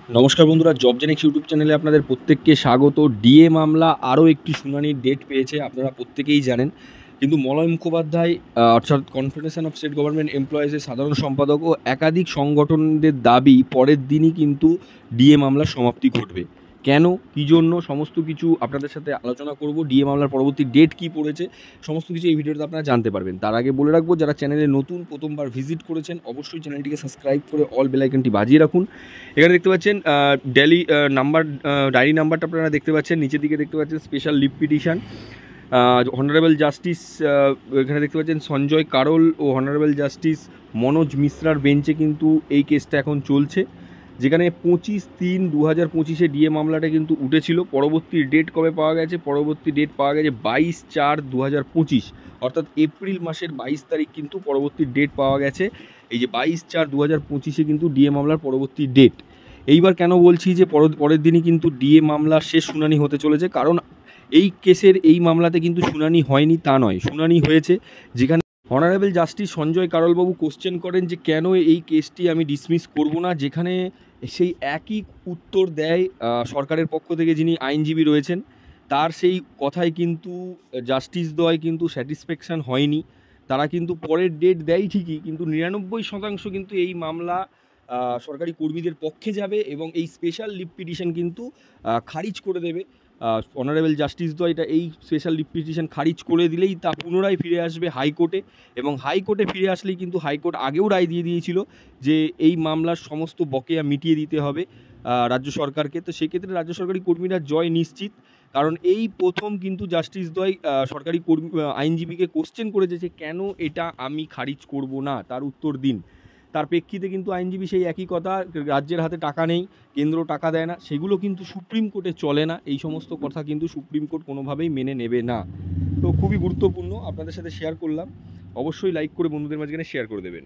নমস্কার বন্ধুরা, জবজেনিক্স ইউটিউব চ্যানেলে আপনাদের প্রত্যেককে স্বাগত। ডিএ মামলা আরও একটি শুনানির ডেট পেয়েছে, আপনারা প্রত্যেকেই জানেন। কিন্তু মলয় মুখোপাধ্যায় অর্থাৎ কনফেডারেশন অফ স্টেট গভর্নমেন্ট এমপ্লয়িজের সাধারণ সম্পাদক ও একাধিক সংগঠনদের দাবি পরের দিনই কিন্তু ডিএ মামলার সমাপ্তি ঘটবে। কেন, কী জন্য, সমস্ত কিছু আপনাদের সাথে আলোচনা করব। ডিএ মামলার পরবর্তী ডেট কী পড়েছে, সমস্ত কিছু এই ভিডিওতে আপনারা জানতে পারবেন। তার আগে বলে রাখবো, যারা চ্যানেলে নতুন প্রথমবার ভিজিট করেছেন অবশ্যই চ্যানেলটিকে সাবস্ক্রাইব করে অল বেল আইকনটি বাজিয়ে রাখুন। এখানে দেখতে পাচ্ছেন ডেলি নাম্বার, ডায়েরি নাম্বারটা আপনারা দেখতে পাচ্ছেন, নিচের দিকে দেখতে পাচ্ছেন special leave petition honourable justice, এখানে দেখতে পাচ্ছেন সঞ্জয় কারোল ও অনারেবল জাস্টিস মনোজ মিশ্রার বেঞ্চে কিন্তু এই কেসটা এখন চলছে, যেখানে 25/3/2025 ডিএ মামলাটা কিন্তু উঠেছিল। পরবর্তী ডেট কবে পাওয়া গেছে? পরবর্তী ডেট পাওয়া গেছে 22/4/2025, অর্থাৎ এপ্রিল মাসের 22 তারিখ কিন্তু পরবর্তী ডেট পাওয়া গেছে। এই যে 22/4/2025 কিন্তু ডিএ মামলার পরবর্তী ডেট। এইবার কেন বলছি যে পরের দিনই কিন্তু ডিএ মামলার শেষ শুনানি হতে চলেছে? কারণ এই কেসের এই মামলাতে কিন্তু শুনানি হয়নি তা নয়, শুনানি হয়েছে, যেখানে অনারেবল জাস্টিস সঞ্জয় কারোলবাবু কোশ্চেন করেন যে কেন এই কেসটি আমি ডিসমিস করব না, যেখানে সেই একই উত্তর দেয় সরকারের পক্ষ থেকে যিনি আইনজীবী রয়েছেন। তার সেই কথায় কিন্তু জাস্টিসদ্বয় কিন্তু স্যাটিসফ্যাকশান হয়নি। তারা কিন্তু পরের ডেট দেয় ঠিকই, কিন্তু 99% কিন্তু এই মামলা সরকারি কর্মীদের পক্ষে যাবে এবং এই স্পেশাল লিভ পিটিশন কিন্তু খারিজ করে দেবে। অনারেবল জাস্টিসদ্বয় এটা এই স্পেশাল লিভ পিটিশন খারিজ করে দিলেই তা পুনরায় ফিরে আসবে হাইকোর্টে, এবং হাইকোর্টে ফিরে আসলেই কিন্তু হাইকোর্ট আগেও রায় দিয়ে দিয়েছিল যে এই মামলার সমস্ত বকেয়া মিটিয়ে দিতে হবে রাজ্য সরকারকে। তো সেক্ষেত্রে রাজ্য সরকারি কর্মীরা জয় নিশ্চিত, কারণ এই প্রথম কিন্তু জাস্টিসদ্বয় সরকারি কর্মী আইনজীবীকে কোশ্চেন করেছে যে কেন এটা আমি খারিজ করব না, তার উত্তর দিন। তার প্রেক্ষিতে কিন্তু আইনজীবী সেই একই কথা, রাজ্যের হাতে টাকা নেই, কেন্দ্র টাকা দেয় না, সেগুলো কিন্তু সুপ্রিম কোর্টে চলে না। এই সমস্ত কথা কিন্তু সুপ্রিম কোর্ট কোনোভাবেই মেনে নেবে না। তো খুবই গুরুত্বপূর্ণ, আপনাদের সাথে শেয়ার করলাম। অবশ্যই লাইক করে বন্ধুদের মাঝখানে শেয়ার করে দেবেন।